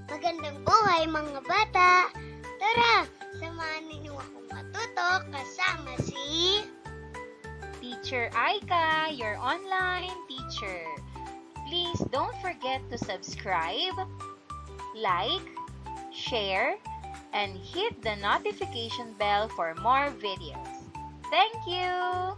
Magandang buhay mga bata! Tara, samahan ninyo akong matuto kasama si Teacher Aika, your online teacher. Please don't forget to subscribe, like, share, and hit the notification bell for more videos. Thank you!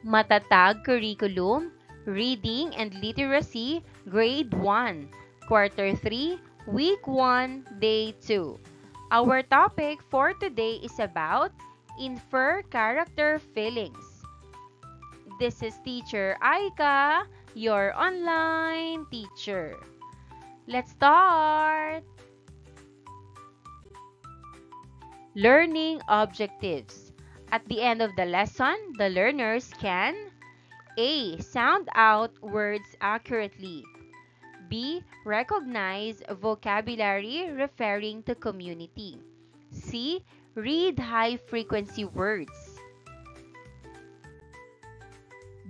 Matatag Curriculum, Reading and Literacy, Grade 1, Quarter 3, Week 1, Day 2. Our topic for today is about infer character feelings. This is Teacher Aika, your online teacher. Let's start! Learning objectives. At the end of the lesson, the learners can A. Sound out words accurately. B. Recognize vocabulary referring to community. C. Read high-frequency words.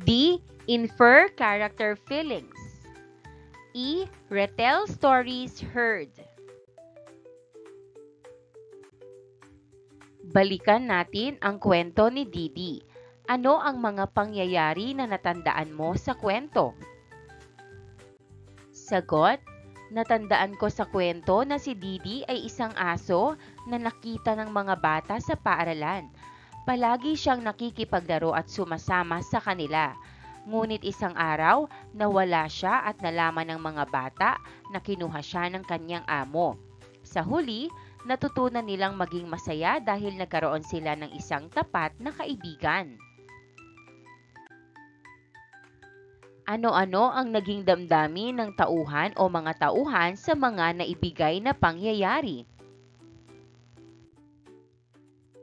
D. Infer character feelings. E. Retell stories heard. Balikan natin ang kwento ni Didi. Ano ang mga pangyayari na natandaan mo sa kwento? Sagot, natandaan ko sa kwento na si Didi ay isang aso na nakita ng mga bata sa paaralan. Palagi siyang nakikipaglaro at sumasama sa kanila. Ngunit isang araw, nawala siya at nalaman ng mga bata na kinuha siya ng kanyang amo. Sa huli, natutunan nilang maging masaya dahil nagkaroon sila ng isang tapat na kaibigan. Ano-ano ang naging damdamin ng tauhan o mga tauhan sa mga naibigay na pangyayari?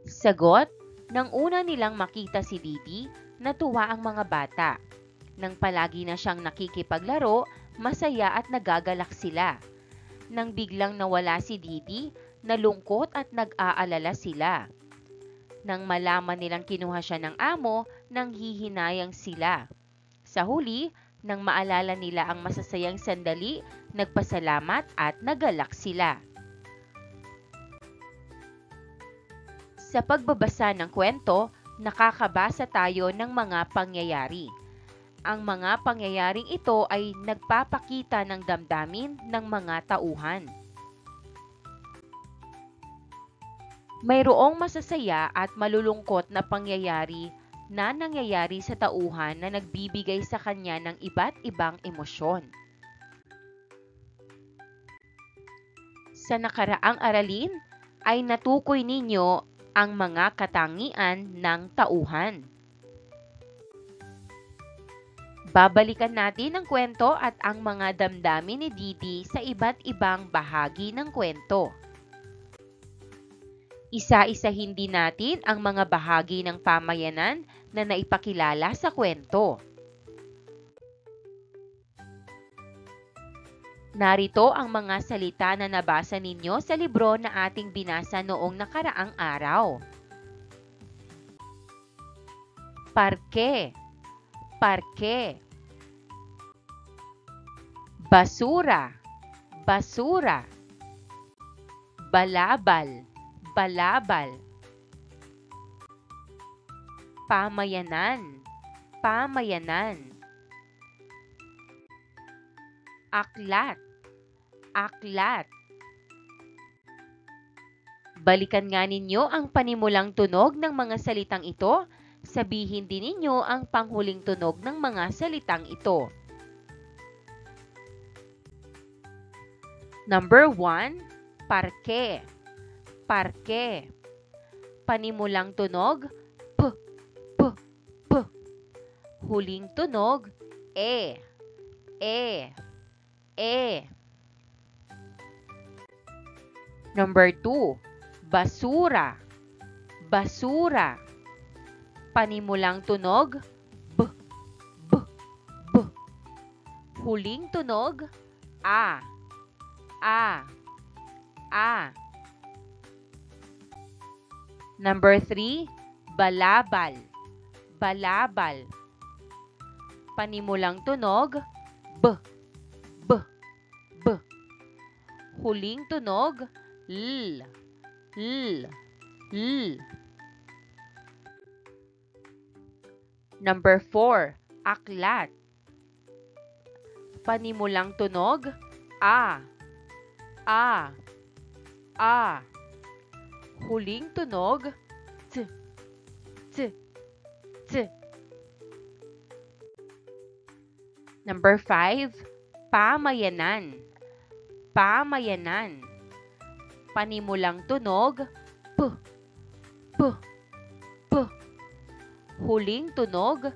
Sagot, nang una nilang makita si Didi, natuwa ang mga bata. Nang palagi na siyang nakikipaglaro, masaya at nagagalak sila. Nang biglang nawala si Didi, nalungkot at nag-aalala sila. Nang malaman nilang kinuha siya ng amo, nanghihinayang sila. Sa huli, nang maalala nila ang masasayang sandali, nagpasalamat at nagalak sila. Sa pagbabasa ng kwento, nakakabasa tayo ng mga pangyayari. Ang mga pangyayaring ito ay nagpapakita ng damdamin ng mga tauhan. Mayroong masasaya at malulungkot na pangyayari na nangyayari sa tauhan na nagbibigay sa kanya ng iba't ibang emosyon. Sa nakaraang aralin, ay natukoy ninyo ang mga katangian ng tauhan. Babalikan natin ang kwento at ang mga damdamin ni Didi sa iba't ibang bahagi ng kwento. Isa-isahin din natin ang mga bahagi ng pamayanan na naipakilala sa kwento. Narito ang mga salita na nabasa ninyo sa libro na ating binasa noong nakaraang araw. Parke, parke. Basura, basura. Balabal, balabal. Pamayanan, pamayanan. Aklat, aklat. Balikan nga ninyo ang panimulang tunog ng mga salitang ito. Sabihin din ninyo ang panghuling tunog ng mga salitang ito. Number 1, parke. Parke. Panimulang tunog, p, p, p. Huling tunog, e, e, e. Number 2, basura. Basura. Panimulang tunog, b, b, b. Huling tunog, a, a, a. Number 3, balabal. Balabal. Panimulang tunog, b, b, b. Huling tunog, l, l, l. Number 4, aklat. Panimulang tunog, a, a, a. Huling tunog, t, t, t. Number 5, pamayanan. Pamayanan. Panimulang tunog, p, p, p. Huling tunog,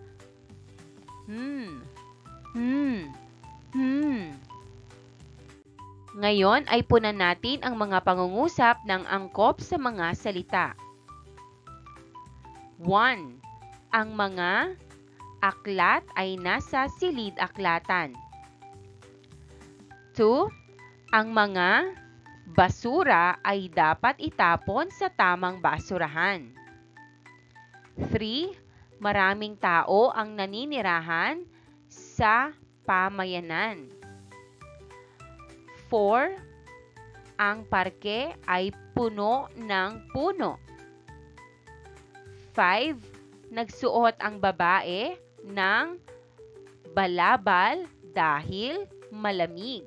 Ngayon ay punan natin ang mga pangungusap ng angkop sa mga salita. 1. Ang mga aklat ay nasa silid-aklatan. 2. Ang mga basura ay dapat itapon sa tamang basurahan. 3. Maraming tao ang naninirahan sa pamayanan. 4. Ang parke ay puno ng puno. 5. Nagsuot ang babae ng balabal dahil malamig.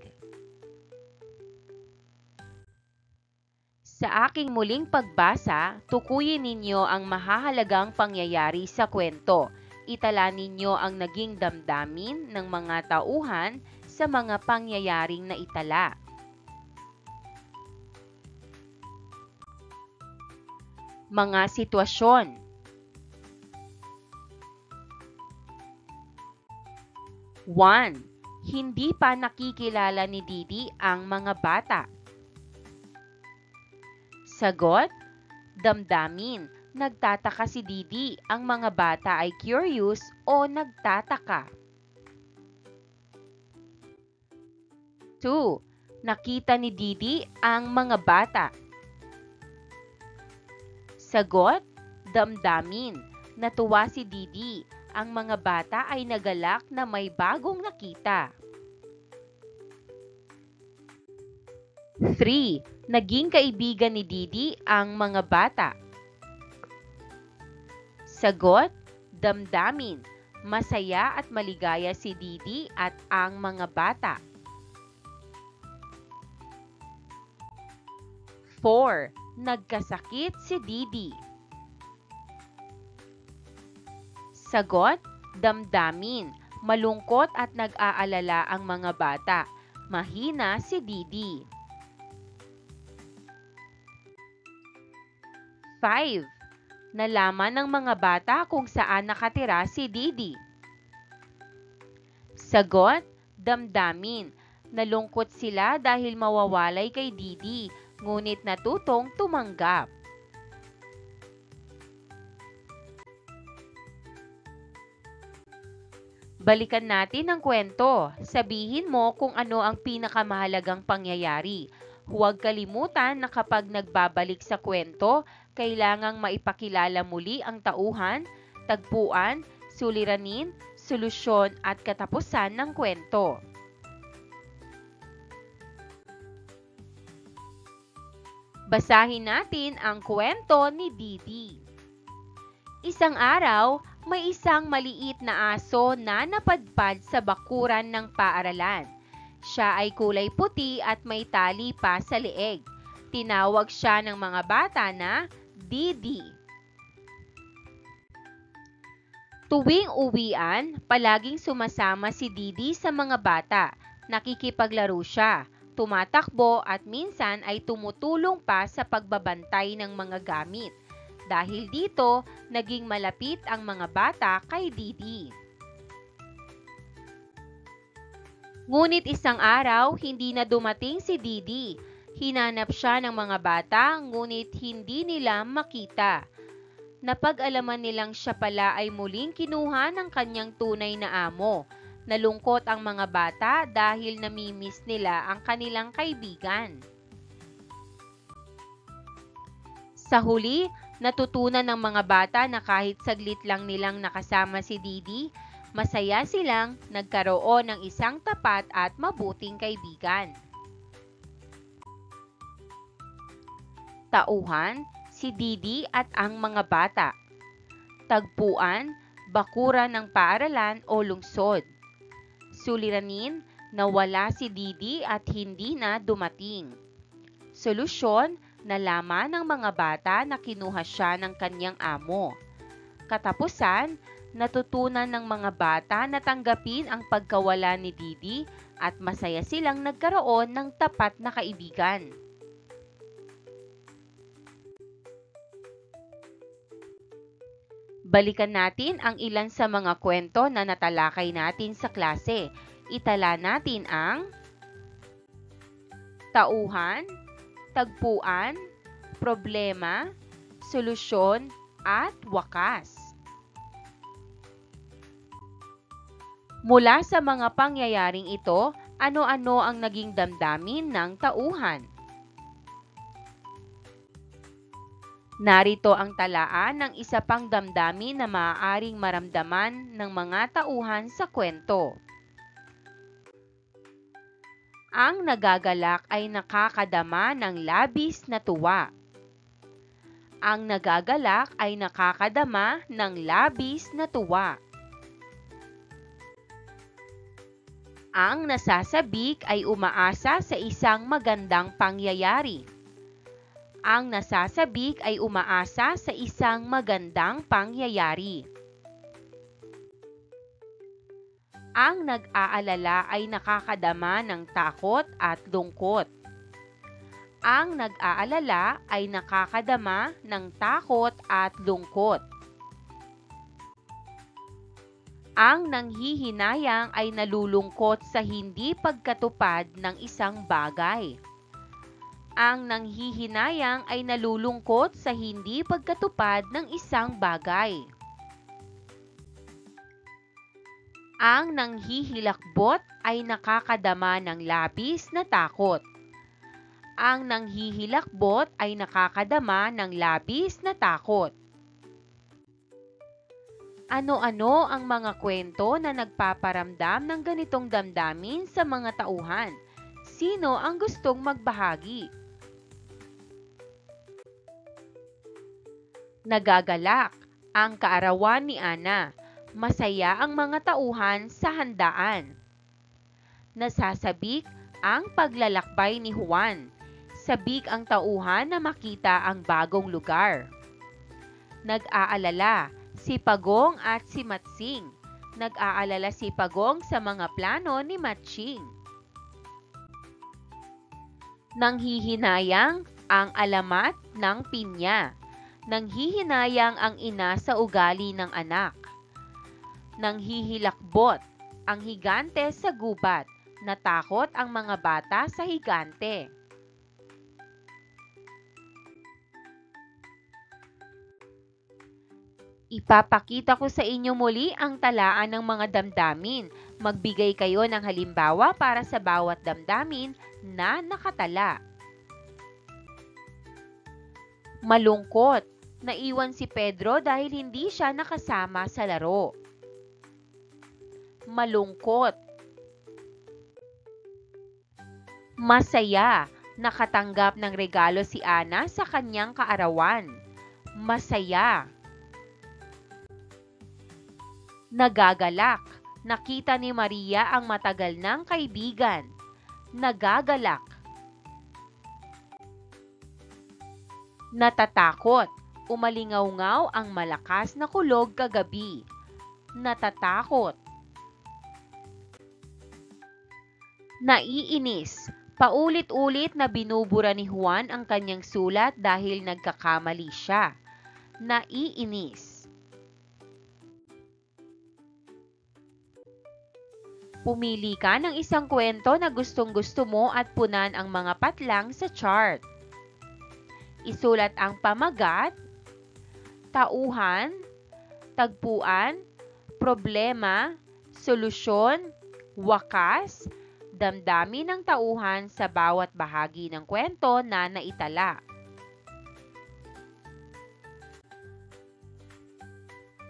Sa aking muling pagbasa, tukuyin ninyo ang mahahalagang pangyayari sa kwento. Itala ninyo ang naging damdamin ng mga tauhan sa mga pangyayaring naitala. Mga sitwasyon. 1. Hindi pa nakikilala ni Didi ang mga bata. Sagot, damdamin. Nagtataka si Didi. Ang mga bata ay curious o nagtataka. 2. Nakita ni Didi ang mga bata. Sagot, damdamin. Natuwa si Didi. Ang mga bata ay nagalak na may bagong nakita. 3. Naging kaibigan ni Didi ang mga bata. Sagot, damdamin. Masaya at maligaya si Didi at ang mga bata. 4. Nagkasakit si Didi. Sagot, damdamin. Malungkot at nag-aalala ang mga bata. Mahina si Didi. 5. Nalaman ng mga bata kung saan nakatira si Didi. Sagot, damdamin. Nalungkot sila dahil mawawalay kay Didi, ngunit natutong tumanggap. Balikan natin ang kwento. Sabihin mo kung ano ang pinakamahalagang pangyayari. Huwag kalimutan na kapag nagbabalik sa kwento, kailangang maipakilala muli ang tauhan, tagpuan, suliranin, solusyon at katapusan ng kwento. Basahin natin ang kwento ni Didi. Isang araw, may isang maliit na aso na napadpad sa bakuran ng paaralan. Siya ay kulay puti at may tali pa sa leeg. Tinawag siya ng mga bata na Didi. Tuwing uwian, palaging sumasama si Didi sa mga bata. Nakikipaglaro siya, tumatakbo at minsan ay tumutulong pa sa pagbabantay ng mga gamit. Dahil dito, naging malapit ang mga bata kay Didi. Ngunit isang araw, hindi na dumating si Didi. Hinanap siya ng mga bata, ngunit hindi nila makita. Napag-alaman nilang siya pala ay muling kinuha ng kanyang tunay na amo. Nalungkot ang mga bata dahil namimiss nila ang kanilang kaibigan. Sa huli, natutunan ng mga bata na kahit saglit lang nilang nakasama si Didi, masaya silang nagkaroon ng isang tapat at mabuting kaibigan. Tauhan, si Didi at ang mga bata. Tagpuan, bakuran ng paaralan o lungsod. Suliranin, nawala si Didi at hindi na dumating. Solusyon, nalaman ng mga bata na kinuha siya ng kanyang amo. Katapusan, natutunan ng mga bata na tanggapin ang pagkawala ni Didi at masaya silang nagkaroon ng tapat na kaibigan. Balikan natin ang ilan sa mga kwento na natalakay natin sa klase. Itala natin ang tauhan, tagpuan, problema, solusyon, at wakas. Mula sa mga pangyayaring ito, ano-ano ang naging damdamin ng tauhan? Narito ang talaan ng isa pang damdamin na maaaring maramdaman ng mga tauhan sa kwento. Ang nagagalak ay nakakadama ng labis na tuwa. Ang nagagalak ay nakakadama ng labis na tuwa. Ang nasasabik ay umaasa sa isang magandang pangyayari. Ang nasasabik ay umaasa sa isang magandang pangyayari. Ang nag-aalala ay nakakadama ng takot at lungkot. Ang nag-aalala ay nakakadama ng takot at lungkot. Ang nanghihinayang ay nalulungkot sa hindi pagkatupad ng isang bagay. Ang nanghihinayang ay nalulungkot sa hindi pagkatupad ng isang bagay. Ang nanghihilakbot ay nakakadama ng labis na takot. Ang nanghihilakbot ay nakakadama ng labis na takot. Ano-ano ang mga kwento na nagpaparamdam ng ganitong damdamin sa mga tauhan? Sino ang gustong magbahagi? Nagagalak ang kaarawan ni Ana. Masaya ang mga tauhan sa handaan. Nasasabik ang paglalakbay ni Juan. Sabik ang tauhan na makita ang bagong lugar. Nag-aalala si Pagong at si Matsing. Nag-aalala si Pagong sa mga plano ni Matching. Nanghihinayang ang alamat ng pinya. Nanghihinayang ang ina sa ugali ng anak. Nanghihilakbot ang higante sa gubat. Natakot ang mga bata sa higante. Ipapakita ko sa inyo muli ang talaan ng mga damdamin. Magbigay kayo ng halimbawa para sa bawat damdamin na nakatala. Malungkot. Naiwan si Pedro dahil hindi siya nakasama sa laro. Malungkot. Masaya. Nakatanggap ng regalo si Ana sa kanyang kaarawan. Masaya. Nagagalak. Nakita ni Maria ang matagal ng kaibigan. Nagagalak. Natatakot. Umalingaw-ngaw ang malakas na kulog kagabi. Natatakot. Naiinis. Paulit-ulit na binubura ni Juan ang kanyang sulat dahil nagkakamali siya. Naiinis. Pumili ka ng isang kwento na gustong-gusto mo at punan ang mga patlang sa chart. Isulat ang pamagat, tauhan, tagpuan, problema, solusyon, wakas, damdamin ng tauhan sa bawat bahagi ng kwento na naitala.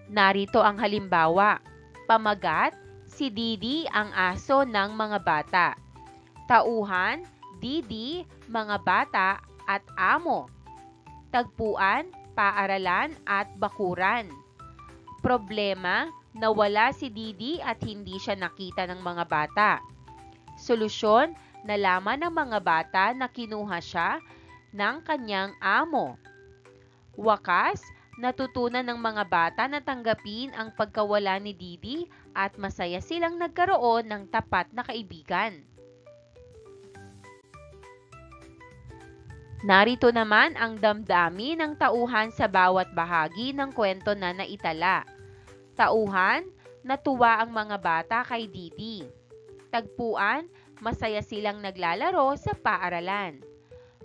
Narito ang halimbawa. Pamagat, si Didi ang aso ng mga bata. Tauhan, Didi, mga bata at amo. tagpuan, paaralan at bakuran. Problema, nawala si Didi at hindi siya nakita ng mga bata. Solusyon, nalaman ng mga bata na kinuha siya ng kanyang amo. Wakas, natutunan ng mga bata na tanggapin ang pagkawala ni Didi at masaya silang nagkaroon ng tapat na kaibigan. Narito naman ang damdamin ng tauhan sa bawat bahagi ng kwento na naitala. Tauhan, natuwa ang mga bata kay Didi. Tagpuan, masaya silang naglalaro sa paaralan.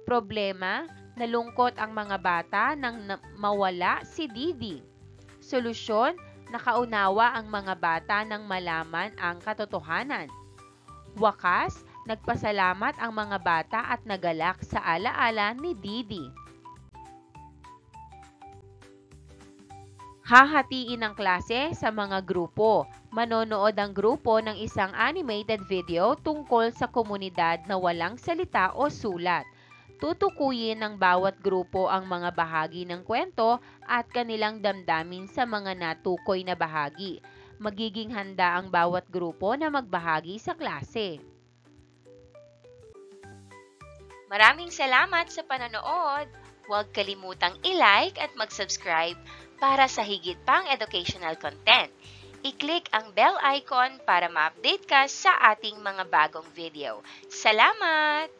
Problema, nalungkot ang mga bata nang mawala si Didi. Solusyon, nakaunawa ang mga bata nang malaman ang katotohanan. Wakas, nagpasalamat ang mga bata at nagalak sa alaala ni Didi. Hahatiin ang klase sa mga grupo. Manonood ang grupo ng isang animated video tungkol sa komunidad na walang salita o sulat. Tutukuyin ng bawat grupo ang mga bahagi ng kwento at kanilang damdamin sa mga natukoy na bahagi. Magiging handa ang bawat grupo na magbahagi sa klase. Maraming salamat sa panonood! Huwag kalimutang i-like at mag-subscribe para sa higit pang educational content. I-click ang bell icon para ma-update ka sa ating mga bagong video. Salamat!